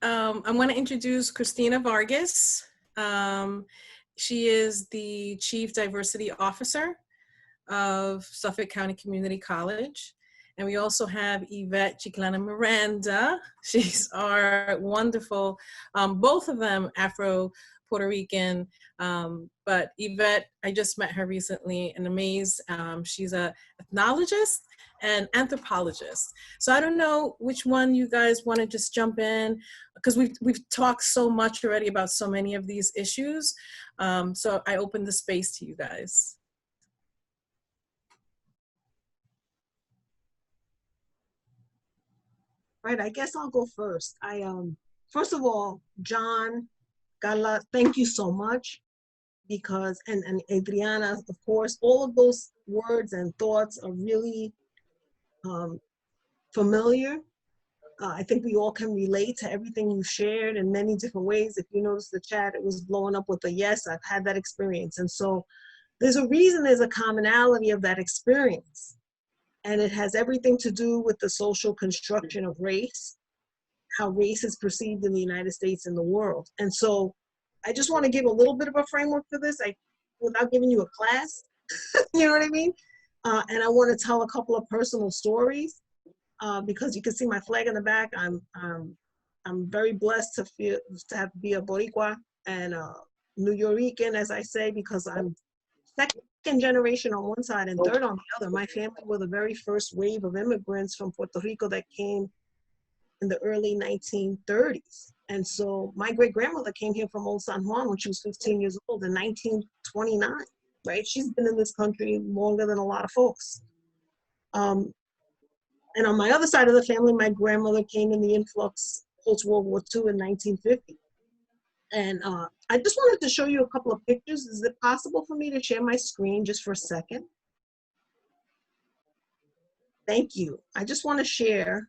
I want to introduce Christina Vargas. She is the Chief Diversity Officer of Suffolk County Community College. And we also have Yvette Chiclana Miranda. She's our wonderful, both of them Afro-Puerto Rican, but Yvette, I just met her recently and amazed. She's an ethnologist and anthropologist. So I don't know which one you guys want to just jump in, because we've talked so much already about so many of these issues. So I open the space to you guys. Right, I guess I'll go first. First of all, John, Carla, thank you so much, because, and Adriana, of course, all of those words and thoughts are really familiar. I think we all can relate to everything you shared in many different ways. If you notice the chat, it was blowing up with a yes, I've had that experience. And so there's a reason there's a commonality of that experience. And it has everything to do with the social construction of race, how race is perceived in the United States and the world. And so I just want to give a little bit of a framework for this, without giving you a class, you know what I mean? And I want to tell a couple of personal stories, because you can see my flag in the back. I'm very blessed to be a Boricua and New Yorican, as I say, because I'm second generation on one side and third on the other. My family were the very first wave of immigrants from Puerto Rico that came in the early 1930s. And so my great-grandmother came here from Old San Juan when she was 15 years old in 1929, right? She's been in this country longer than a lot of folks. And on my other side of the family, my grandmother came in the influx post-World War II in 1950. And I just wanted to show you a couple of pictures. Is it possible for me to share my screen just for a second? Thank you. I just want to share.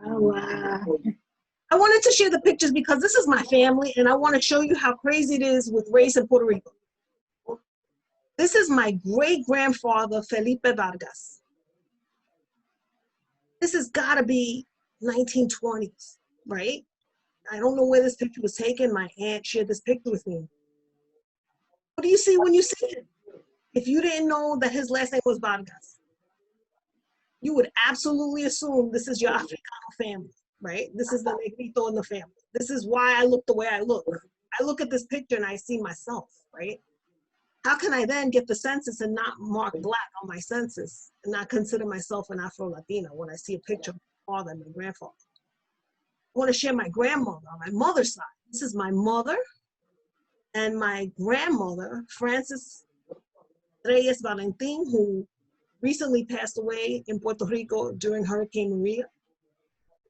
Oh, wow. I wanted to share the pictures because this is my family, and I want to show you how crazy it is with race in Puerto Rico. This is my great-grandfather, Felipe Vargas. This has got to be 1920s, right? I don't know where this picture was taken. My aunt shared this picture with me. What do you see when you see it? If you didn't know that his last name was Vargas, you would absolutely assume this is your Africano family, right? This is the Negrito in the family. This is why I look the way I look. I look at this picture and I see myself, right? How can I then get the census and not mark Black on my census and not consider myself an Afro-Latina when I see a picture of my father and my grandfather? I want to share my grandmother on my mother's side. This is my mother and my grandmother, Frances Reyes Valentin, who recently passed away in Puerto Rico during Hurricane Maria.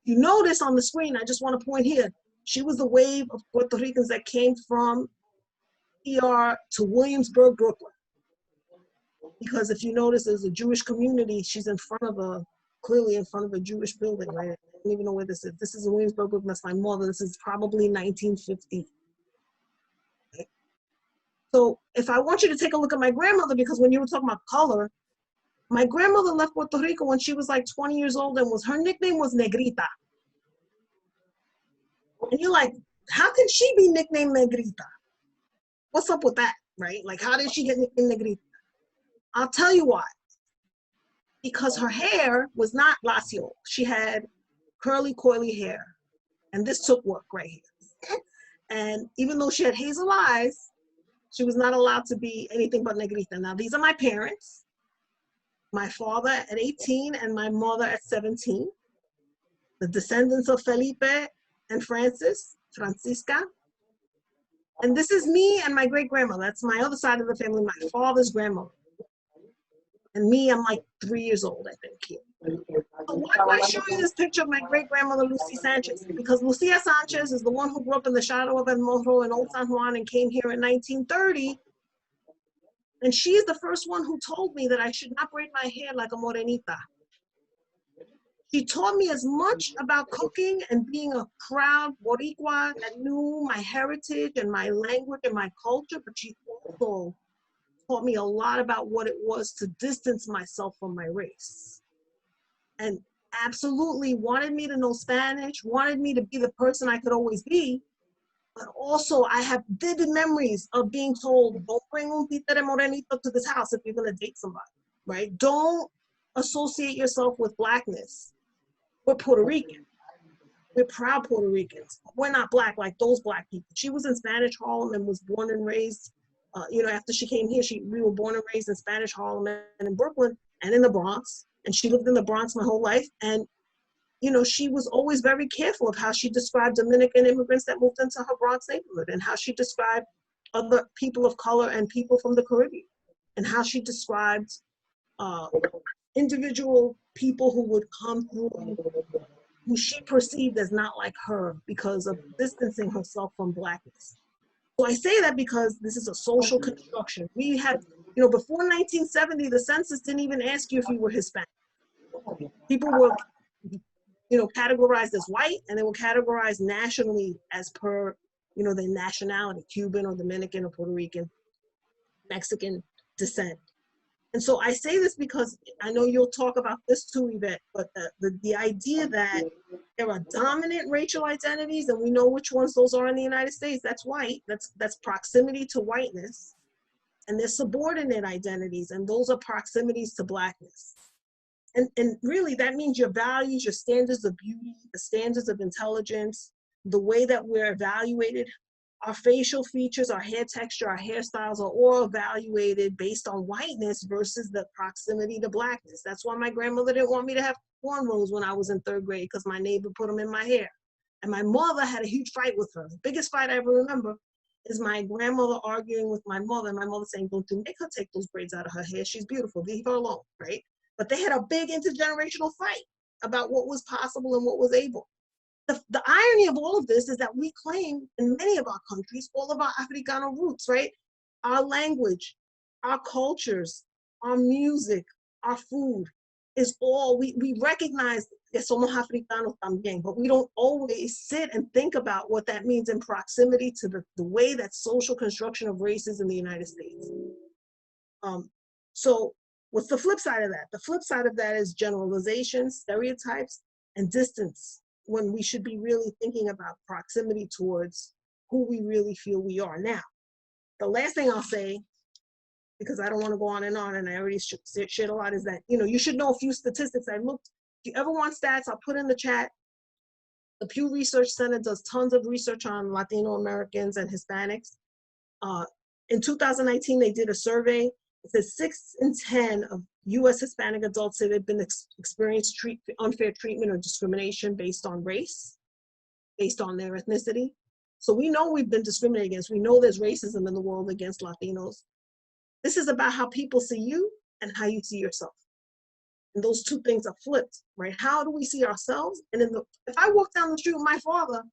You notice on the screen, I just want to point here, she was the wave of Puerto Ricans that came from ER to Williamsburg, Brooklyn. Because if you notice, there's a Jewish community, she's in front of clearly in front of a Jewish building, right? I don't even know where this is. This is in Williamsburg, Brooklyn, that's my mother. This is probably 1950. Okay. So if I want you to take a look at my grandmother, because when you were talking about color, my grandmother left Puerto Rico when she was like 20 years old, and her nickname was Negrita. And you're like, how can she be nicknamed Negrita? What's up with that, right? Like, how did she get nicknamed Negrita? I'll tell you why. Because her hair was not lacio. She had curly, coily hair. And this took work right here. And even though she had hazel eyes, she was not allowed to be anything but Negrita. Now, these are my parents. My father at 18 and my mother at 17. The descendants of Felipe and Francisca. And this is me and my great-grandmother. That's my other side of the family, my father's grandmother. And me, I'm like 3 years old, I think, here. So why am I showing this picture of my great-grandmother, Lucy Sanchez? Because Lucia Sanchez is the one who grew up in the shadow of El Morro in Old San Juan and came here in 1930. And she's the first one who told me that I should not braid my hair like a morenita. She taught me as much about cooking and being a proud Boricua that knew my heritage and my language and my culture, but she also taught me a lot about what it was to distance myself from my race. And absolutely wanted me to know Spanish, wanted me to be the person I could always be. But also I have vivid memories of being told, don't bring un títere morenito to this house if you're gonna date somebody, right? Don't associate yourself with Blackness. We're Puerto Rican. We're proud Puerto Ricans. We're not Black like those Black people. She was in Spanish Harlem and was born and raised, after she came here, we were born and raised in Spanish Harlem and in Brooklyn and in the Bronx. And she lived in the Bronx my whole life. And, she was always very careful of how she described Dominican immigrants that moved into her Bronx neighborhood, and how she described other people of color and people from the Caribbean, and how she described individual people who would come through who she perceived as not like her because of distancing herself from Blackness. So I say that because this is a social construction. We had, before 1970, the census didn't even ask you if you were Hispanic. People were, categorized as white, and they were categorized nationally as per, their nationality, Cuban or Dominican or Puerto Rican, Mexican descent. And so I say this because I know you'll talk about this too, Yvette, but the idea that there are dominant racial identities, and we know which ones those are in the United States, that's white, that's proximity to whiteness. And there's subordinate identities, and those are proximities to Blackness. And really that means your values, your standards of beauty, the standards of intelligence, the way that we're evaluated, our facial features, our hair texture, our hairstyles are all evaluated based on whiteness versus the proximity to Blackness. That's why my grandmother didn't want me to have cornrows when I was in 3rd grade, because my neighbor put them in my hair. And my mother had a huge fight with her. The biggest fight I ever remember is my grandmother arguing with my mother, and my mother saying, don't you make her take those braids out of her hair. She's beautiful, leave her alone, right? But they had a big intergenerational fight about what was possible and what was able. The irony of all of this is that we claim in many of our countries all of our Africano roots, right? Our language, our cultures, our music, our food is all, we recognize que somos africanos también, but we don't always sit and think about what that means in proximity to the way that social construction of race is in the United States. So what's the flip side of that? The flip side of that is generalizations, stereotypes, and distance, when we should be really thinking about proximity towards who we really feel we are. Now, the last thing I'll say, because I don't want to go on, and I already shared a lot, is that, you should know a few statistics. I looked, if you ever want stats, I'll put in the chat. The Pew Research Center does tons of research on Latino Americans and Hispanics. In 2019, they did a survey. It says 6 in 10 of US Hispanic adults say they've been experienced unfair treatment or discrimination based on race, based on their ethnicity. So we know we've been discriminated against. We know there's racism in the world against Latinos. This is about how people see you and how you see yourself. And those two things are flipped, right? How do we see ourselves? And if I walk down the street with my father,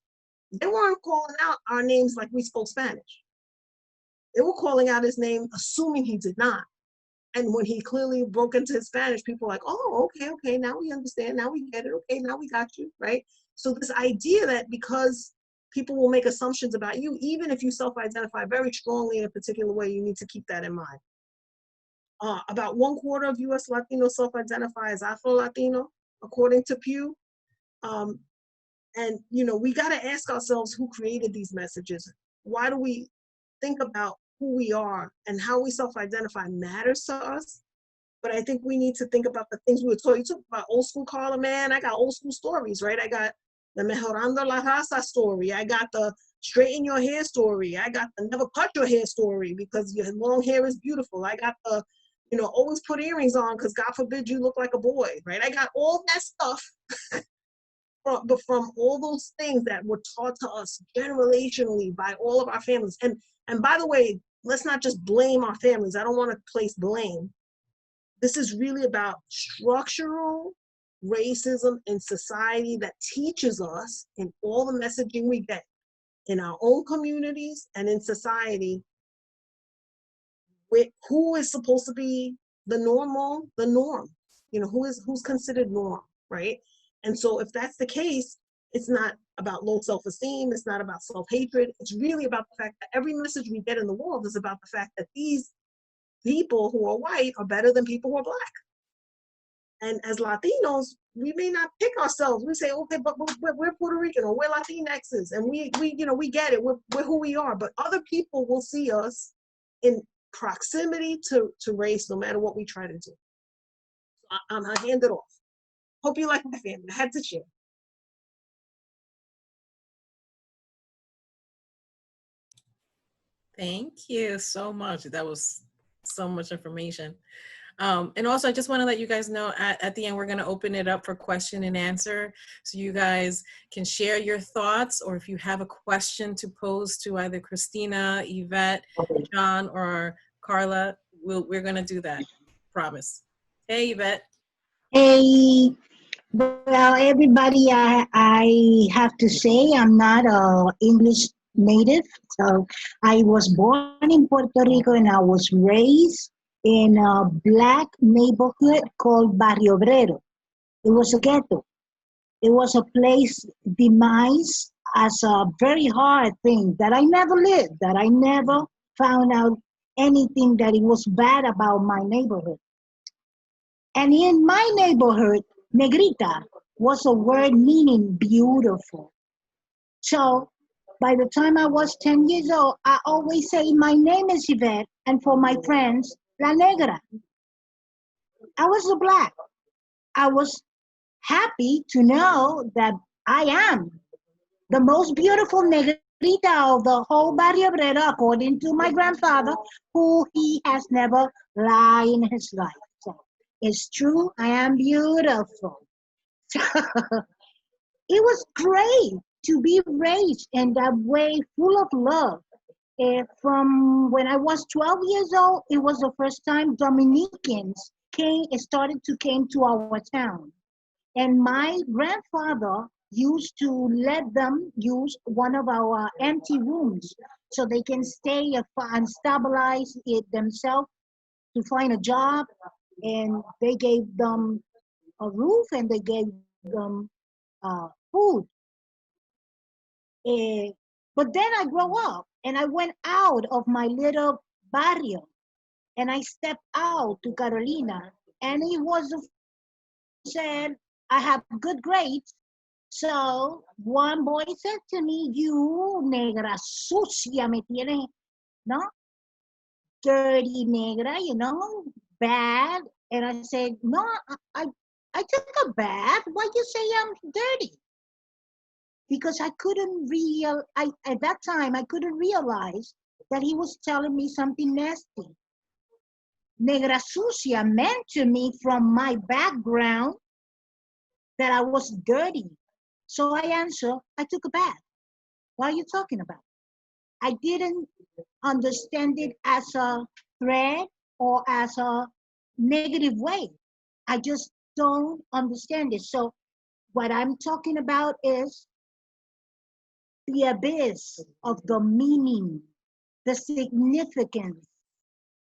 they weren't calling out our names like we spoke Spanish. They were calling out his name, assuming he did not. And when he clearly broke into his Spanish, people were like, oh, okay, now we understand, now we get it, okay, now we got you, right? So this idea that because people will make assumptions about you, even if you self-identify very strongly in a particular way, you need to keep that in mind. About 1/4 of US Latinos self-identify as Afro-Latino, according to Pew. And we gotta ask ourselves who created these messages. Why do we think about who we are and how we self-identify matters to us? But I think we need to think about the things we were taught. You talk about old school Carla, man, I got old school stories, right? I got the Mejorando la Raza story. I got the straighten your hair story. I got the never cut your hair story because your long hair is beautiful. I got the, always put earrings on because God forbid you look like a boy, right? I got all that stuff but from all those things that were taught to us generationally by all of our families. And by the way, let's not just blame our families. I don't want to place blame. This is really about structural racism in society that teaches us in all the messaging we get in our own communities and in society with who is supposed to be the norm, who's considered norm, right? And so if that's the case, it's not about low self-esteem, it's not about self-hatred, it's really about the fact that every message we get in the world is about the fact that these people who are white are better than people who are black. And as Latinos, we may not pick ourselves. We say, okay, but we're Puerto Rican or we're Latinxes, and we get it. We're who we are. But other people will see us in proximity to race, no matter what we try to do. I'm gonna hand it off. Hope you like my family. I had to share. Thank you so much. That was so much information. And also, I just want to let you guys know at the end, we're going to open it up for question and answer. So you guys can share your thoughts, or if you have a question to pose to either Christina, Yvette, John, or Carla, we're going to do that. Promise. Hey, Yvette. Hey, well, everybody, I have to say I'm not a English native. So I was born in Puerto Rico and I was raised in a black neighborhood called Barrio Obrero. It was a ghetto. It was a place demised as a very hard thing that I never lived, that I never found out anything that it was bad about my neighborhood. And in my neighborhood, negrita was a word meaning beautiful. So by the time I was 10 years old, I always say, my name is Yvette, and for my friends, La Negra. I was a black. I was happy to know that I am the most beautiful negrita of the whole Barrio Obrero, according to my grandfather, who he has never lied in his life. So it's true, I am beautiful. So it was great to be raised in that way, full of love. From when I was 12 years old, it was the first time Dominicans started to came to our town. And my grandfather used to let them use one of our empty rooms so they can stay and stabilize it themselves to find a job. And they gave them a roof and they gave them food. But then I grew up and I went out of my little barrio and I stepped out to Carolina, and it was said I have good grades. So one boy said to me, "You negra sucia me tienes, no? Dirty negra, bad." And I said, "No, I took a bath. Why you say I'm dirty?" Because at that time, I couldn't realize that he was telling me something nasty. Negra sucia meant to me from my background that I was dirty. So I answered, I took a bath. What are you talking about? I didn't understand it as a threat or as a negative way. I just don't understand it. So what I'm talking about is the abyss of the meaning, the significance,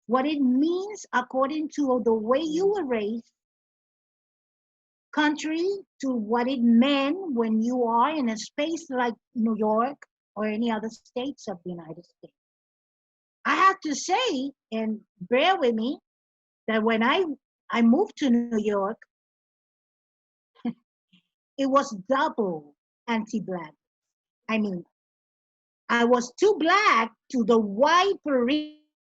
what it means according to the way you were raised, contrary to what it meant when you are in a space like New York or any other states of the United States. I have to say, and bear with me, that when I moved to New York, it was double anti-black. I mean, I was too black to the white Puerto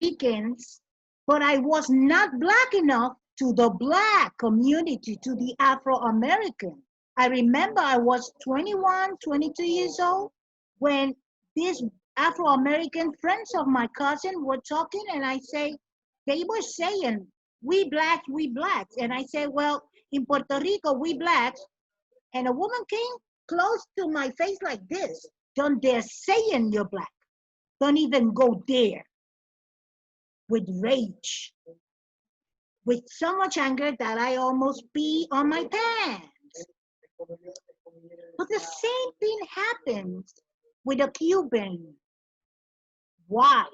Ricans, but I was not black enough to the black community, to the Afro-American. I remember I was 21, 22 years old when these Afro-American friends of my cousin were talking, and they were saying, we blacks. And I said, well, in Puerto Rico, we blacks. And a woman came close to my face like this. Don't dare saying you're black. Don't even go there. With rage. With so much anger that I almost pee on my pants. But the same thing happens with a Cuban. Why?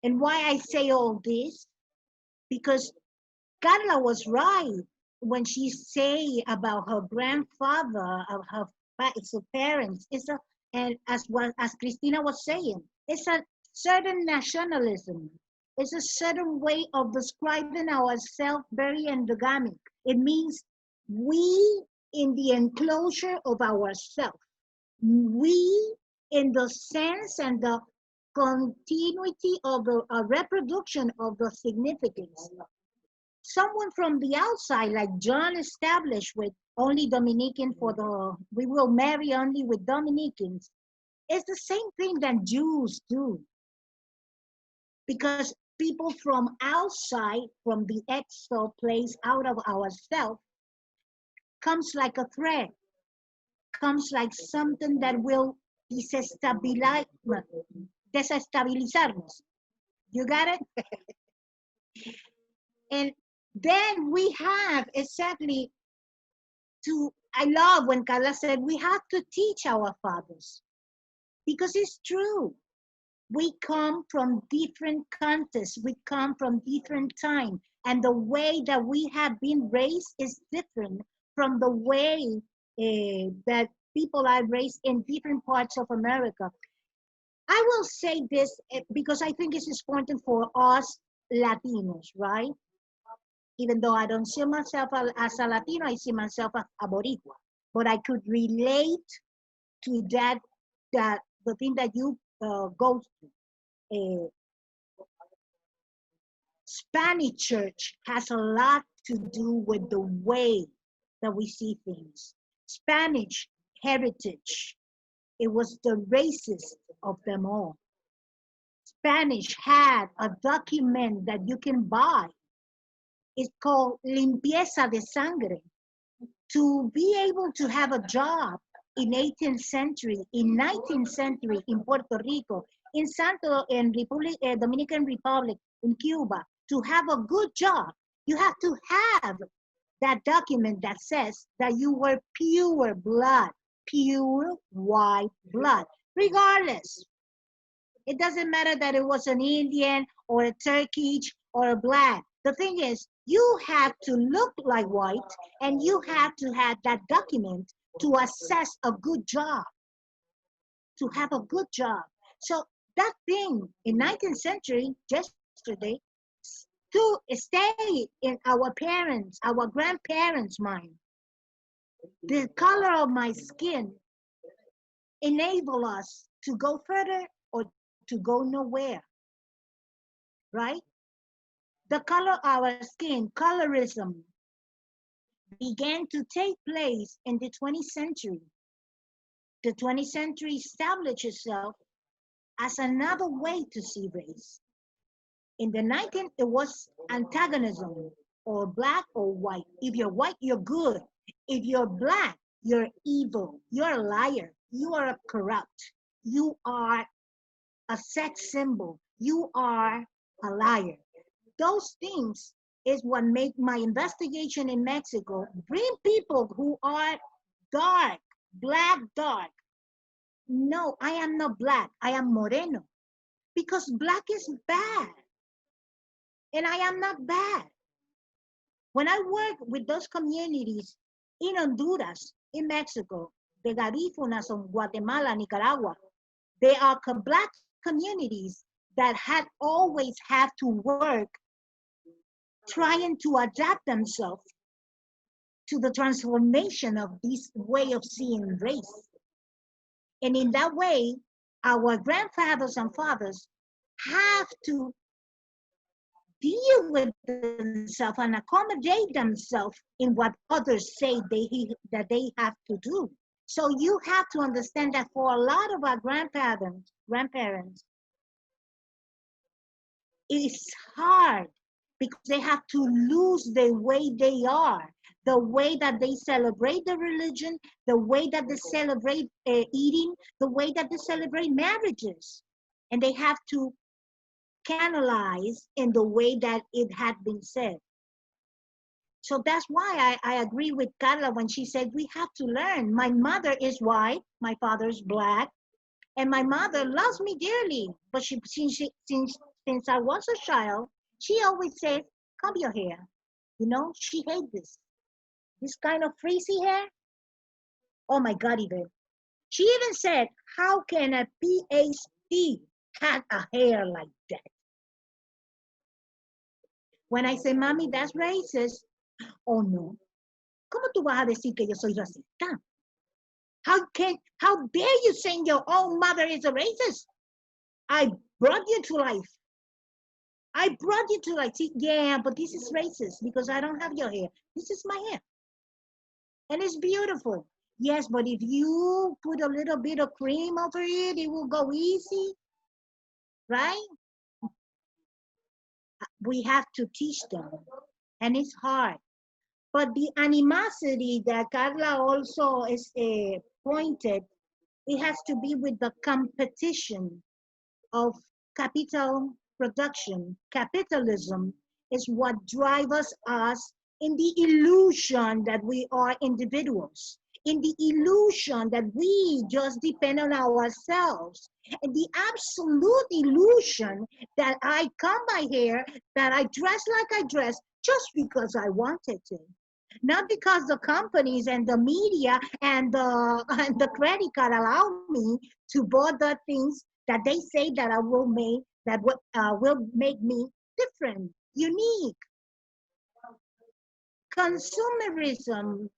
And why I say all this? Because Carla was right when she say about her grandfather, of her parents. And as Christina was saying, it's a certain nationalism. It's a certain way of describing ourselves very endogamic. It means we in the enclosure of ourselves. We in the sense and the continuity of the reproduction of the significance. Someone from the outside, like John established with only Dominican we will marry only with Dominicans, it's the same thing that Jews do. Because people from outside, from the exo place out of ourselves, comes like a threat, comes like something that will desestabilizarnos. You got it? And then we have exactly I love when Carla said we have to teach our fathers, because it's true. We come from different contexts, we come from different time, and the way that we have been raised is different from the way that people are raised in different parts of America. I will say this because I think it's important for us Latinos, right? Even though I don't see myself as a Latino, I see myself as a Boricua. But I could relate to that the thing that you go through. Spanish church has a lot to do with the way that we see things. Spanish heritage, it was the racist of them all. Spanish had a document that you can buy. It's called limpieza de sangre. To be able to have a job in 18th century, in 19th century in Puerto Rico, in Dominican Republic, in Cuba, to have a good job, you have to have that document that says that you were pure blood, pure white blood, regardless. It doesn't matter that it was an Indian or a Turkish or a black. The thing is, you have to look like white and you have to have that document to assess a good job, to have a good job. So that thing in 19th century, yesterday, to stay in our parents, our grandparents' mind. The color of my skin enable us to go further or to go nowhere, right? The color of our skin, colorism, began to take place in the 20th century. The 20th century established itself as another way to see race. In the 19th, it was antagonism, or black or white. If you're white, you're good. If you're black, you're evil. You're a liar. You are a corrupt. You are a sex symbol. You are a liar. Those things is what made my investigation in Mexico bring people who are dark, black, dark. No, I am not black. I am moreno. Because black is bad. And I am not bad. When I work with those communities in Honduras, in Mexico, the Garífunas of Guatemala, Nicaragua, they are black communities that had always had to work trying to adapt themselves to the transformation of this way of seeing race. And in that way, our grandfathers and fathers have to deal with themselves and accommodate themselves in what others say that they have to do. So you have to understand that for a lot of our grandparents, it's hard because they have to lose the way they are, the way that they celebrate the religion, the way that they celebrate eating, the way that they celebrate marriages. And they have to canalize in the way that it had been said. So that's why I agree with Carla when she said we have to learn. My mother is white, my father's black, and my mother loves me dearly. But since I was a child, she always said, "Comb your hair." You know, she hates this kind of frizzy hair. Oh my God, even. She even said, "How can a PhD had a hair like that. When I say, Mommy, that's racist. Oh no. ¿Cómo tú vas a decir que yo soy racista? How dare you say your own mother is a racist? I brought you to life. I brought you to life. See, yeah, but this is racist because I don't have your hair. This is my hair. And it's beautiful. Yes, but if you put a little bit of cream over it, it will go easy, right? We have to teach them, and it's hard. But the animosity that Carla also is pointed, it has to be with the competition of capital production. Capitalism is what drives us in the illusion that we are individuals, in the illusion that we just depend on ourselves, and the absolute illusion that I comb my hair, that I dress like I dress just because I wanted to. Not because the companies and the media and and the credit card allow me to buy the things that they say that I will make, that will make me different, unique. Consumerism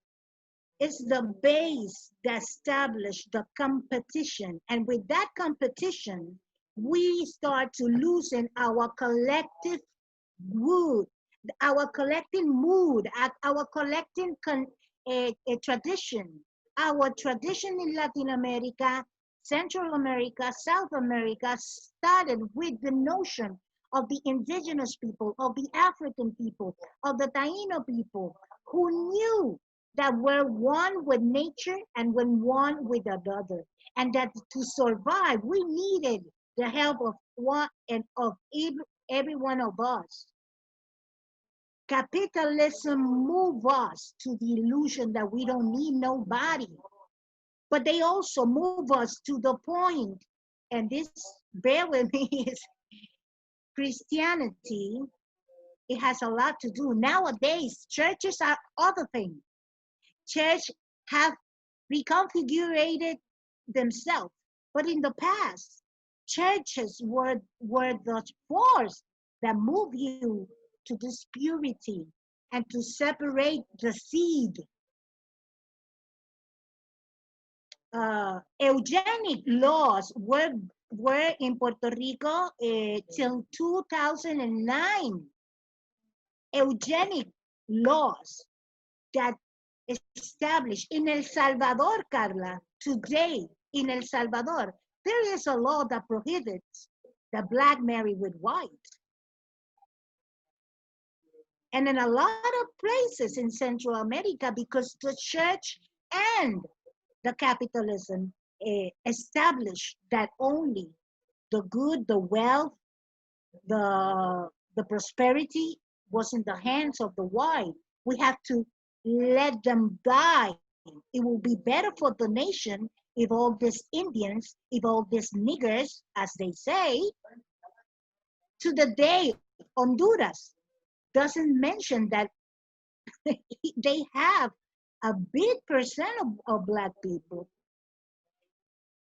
is the base that established the competition. And with that competition, we start to loosen our collective mood, our collective mood, our collective tradition. Our tradition in Latin America, Central America, South America started with the notion of the indigenous people, of the African people, of the Taino people, who knew that we're one with nature and when one with another, and that to survive we needed the help of one and of every one of us. Capitalism move us to the illusion that we don't need nobody, but they also move us to the point, and this, bear with me, is Christianity. It has a lot to do. Nowadays, churches are other things. Church have reconfigured themselves. But in the past, churches were the force that moved you to this purity and to separate the seed. Eugenic laws were in Puerto Rico till 2009. Eugenic laws that established in El Salvador, Carla, today in El Salvador, there is a law that prohibits the black marry with white. And in a lot of places in Central America, because the church and the capitalism established that only the good, the wealth, the prosperity was in the hands of the white. We have to let them die. It will be better for the nation if all these Indians, if all these niggers, as they say, to the day Honduras doesn't mention that they have a big percent of black people.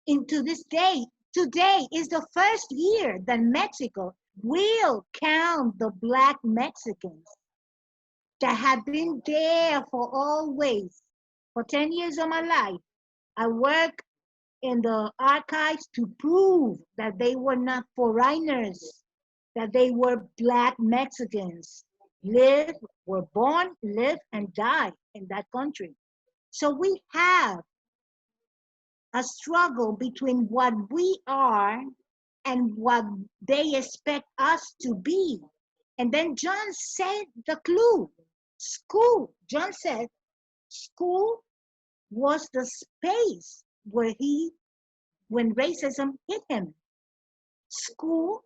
Into this day, today is the first year that Mexico will count the black Mexicans that have been there for always. For 10 years of my life, I worked in the archives to prove that they were not foreigners, that they were black Mexicans, were born, live, and die in that country. So we have a struggle between what we are and what they expect us to be. And then John said the clue, school. John said school was the space where when racism hit him. School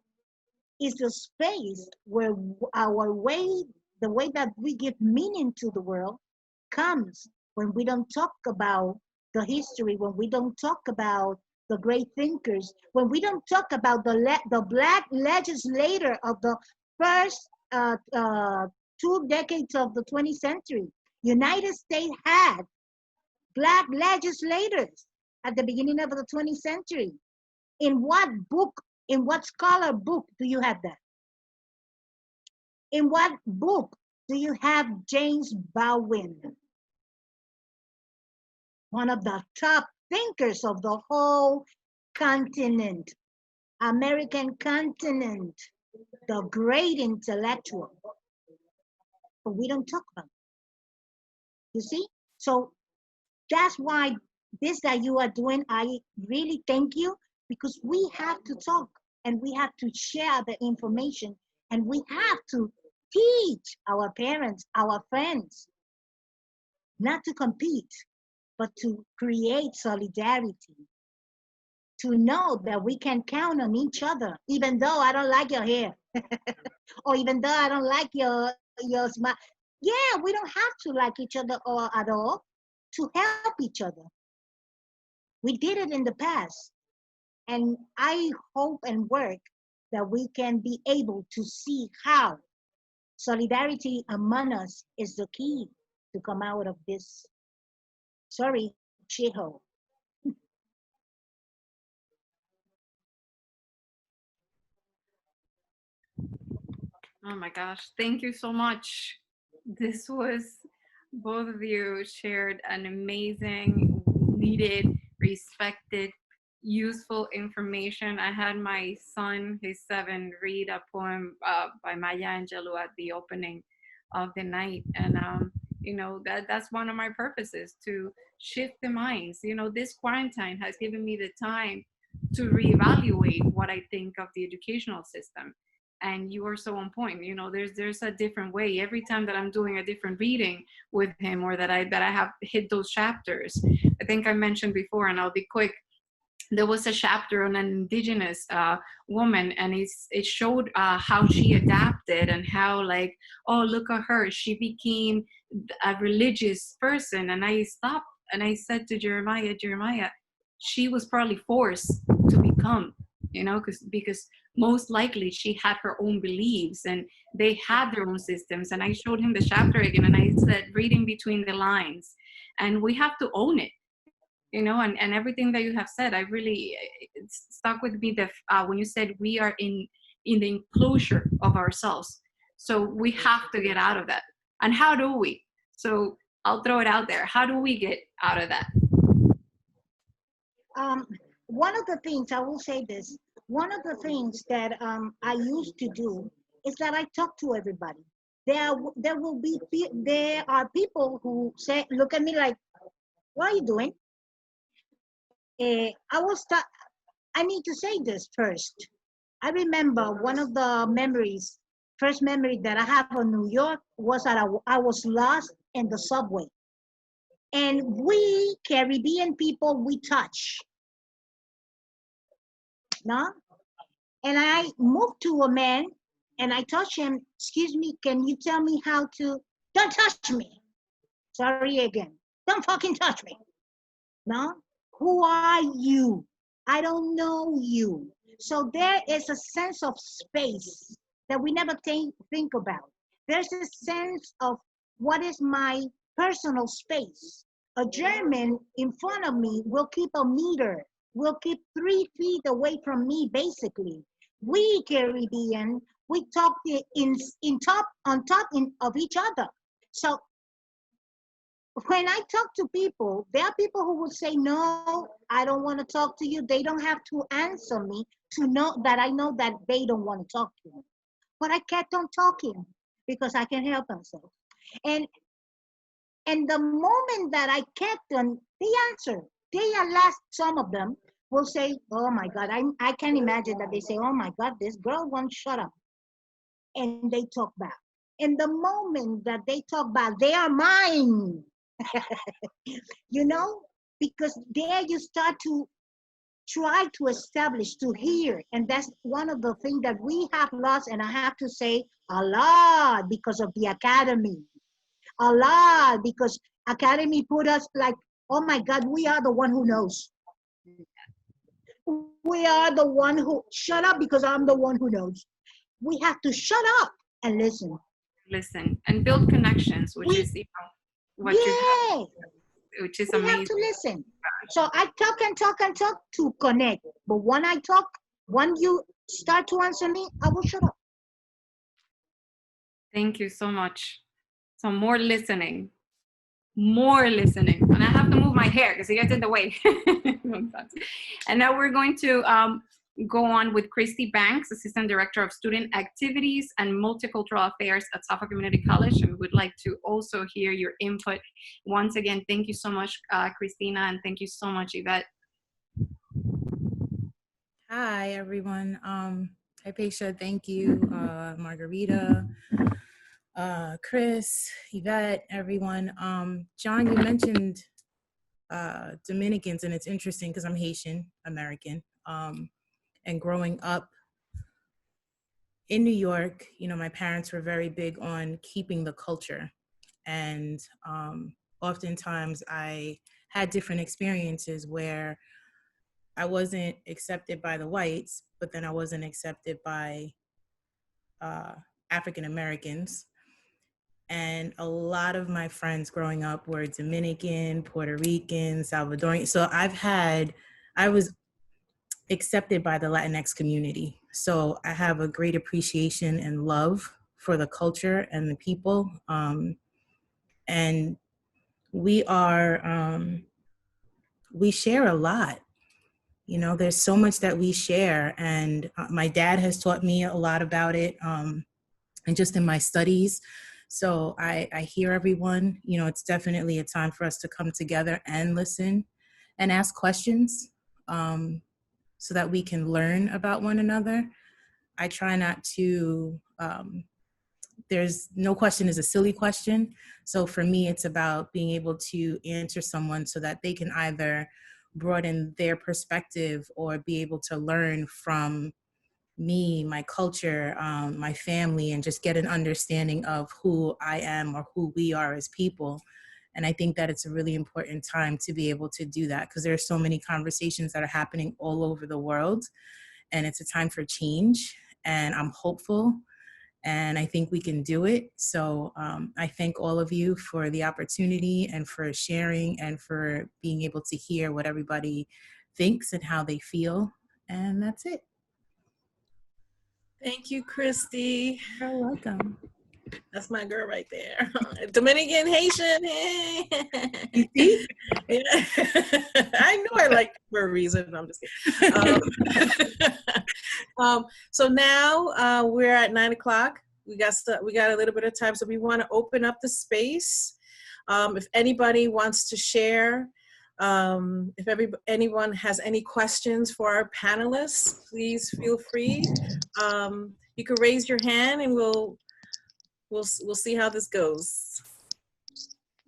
is the space where the way that we give meaning to the world comes when we don't talk about the history, when we don't talk about the great thinkers, when we don't talk about the black legislator of the first 2 decades of the 20th century. United States had black legislators at the beginning of the 20th century. In what book In what scholar book do you have that? In what book do you have James Baldwin, one of the top thinkers of the whole continent, American continent, the great intellectual? But we don't talk about it. You see? So that's why this that you are doing, I really thank you, because we have to talk and we have to share the information and we have to teach our parents, our friends, not to compete, but to create solidarity, to know that we can count on each other, even though I don't like your hair, or even though I don't like your smile. Yeah, we don't have to like each other or at all to help each other. We did it in the past. And I hope and work that we can be able to see how solidarity among us is the key to come out of this, sorry, shithole. Oh my gosh, thank you so much. This was, both of you shared an amazing, needed, respected, useful information. I had my son, he's 7, read a poem by Maya Angelou at the opening of the night. And, you know, that's one of my purposes, to shift the minds. You know, this quarantine has given me the time to reevaluate what I think of the educational system. And you are so on point. You know, there's a different way every time that I'm doing a different reading with him, or that I have hit those chapters. I think I mentioned before, and I'll be quick, there was a chapter on an indigenous woman, and it showed how she adapted, and how, like, oh, look at her, she became a religious person. And I stopped and I said to Jeremiah, she was probably forced to become, you know, because most likely she had her own beliefs and they had their own systems. And I showed him the chapter again, and I said, reading between the lines, and we have to own it, you know. And everything that you have said, I really, it stuck with me, that when you said we are in the enclosure of ourselves, so we have to get out of that. And how do we? So I'll throw it out there, how do we get out of that? One of the things, I will say this, one of the things that I used to do is that I talk to everybody. There are people who say, look at me like, what are you doing? I need to say this first. I remember one of the first memory that I have of New York was that I was lost in the subway. And we Caribbean people, we touch. No? And I moved to a man and I touched him. Excuse me, can you tell me how to? Don't touch me. Sorry again. Don't fucking touch me. No? Who are you? I don't know you. So there is a sense of space that we never think about. There's a sense of what is my personal space. A German in front of me will keep a meter, will keep 3 feet away from me, basically. We Caribbean, we talk on top of each other. So when I talk to people, there are people who will say, no, I don't want to talk to you. They don't have to answer me to know that I know that they don't want to talk to me. But I kept on talking because I can help myself. And the moment that I kept on, they answer. They at last, some of them will say, oh my God, I can imagine that they say, oh my God, this girl won't shut up. And they talk back. And the moment that they talk back, they are mine. You know, because there you start to try to establish, to hear. And that's one of the things that we have lost. And I have to say a lot because of the academy. A lot because academy put us like, oh my God, we are the one who knows. We are the one who, shut up because I'm the one who knows. We have to shut up and listen. Listen and build connections, which is, you know, what you have, which is amazing. We have to listen. So I talk and talk and talk to connect. But when I talk, when you start to answer me, I will shut up. Thank you so much. So more listening. More listening. And I have to move my hair because it gets in the way. And now we're going to go on with Christy Banks, Assistant Director of Student Activities and Multicultural Affairs at Suffolk Community College. And we would like to also hear your input. Once again, thank you so much, Christina, and thank you so much, Yvette. Hi, everyone. Hi, Paisha. Thank you, Margarita, Chris, Yvette, everyone. John, you mentioned Dominicans, and it's interesting because I'm Haitian American. And growing up in New York, you know, my parents were very big on keeping the culture. And oftentimes I had different experiences where I wasn't accepted by the whites, but then I wasn't accepted by African Americans. And a lot of my friends growing up were Dominican, Puerto Rican, Salvadorian. So I was accepted by the Latinx community. So I have a great appreciation and love for the culture and the people. And we share a lot. You know, there's so much that we share, and my dad has taught me a lot about it, and just in my studies. So I hear everyone. You know, it's definitely a time for us to come together and listen and ask questions, so that we can learn about one another. I try not to, there's no question is a silly question. So for me, it's about being able to answer someone so that they can either broaden their perspective or be able to learn from me, my culture, my family, and just get an understanding of who I am or who we are as people. And I think that it's a really important time to be able to do that because there are so many conversations that are happening all over the world, and it's a time for change. And I'm hopeful, and I think we can do it. So I thank all of you for the opportunity and for sharing and for being able to hear what everybody thinks and how they feel. And that's it. Thank you, Christy. You're welcome. That's my girl right there. Dominican, Haitian, hey. You see? Yeah. I know I like it for a reason. I'm just kidding. So now we're at 9:00. We got a little bit of time, so we want to open up the space. If anybody wants to share, if anyone has any questions for our panelists, please feel free. You can raise your hand, and we'll see how this goes.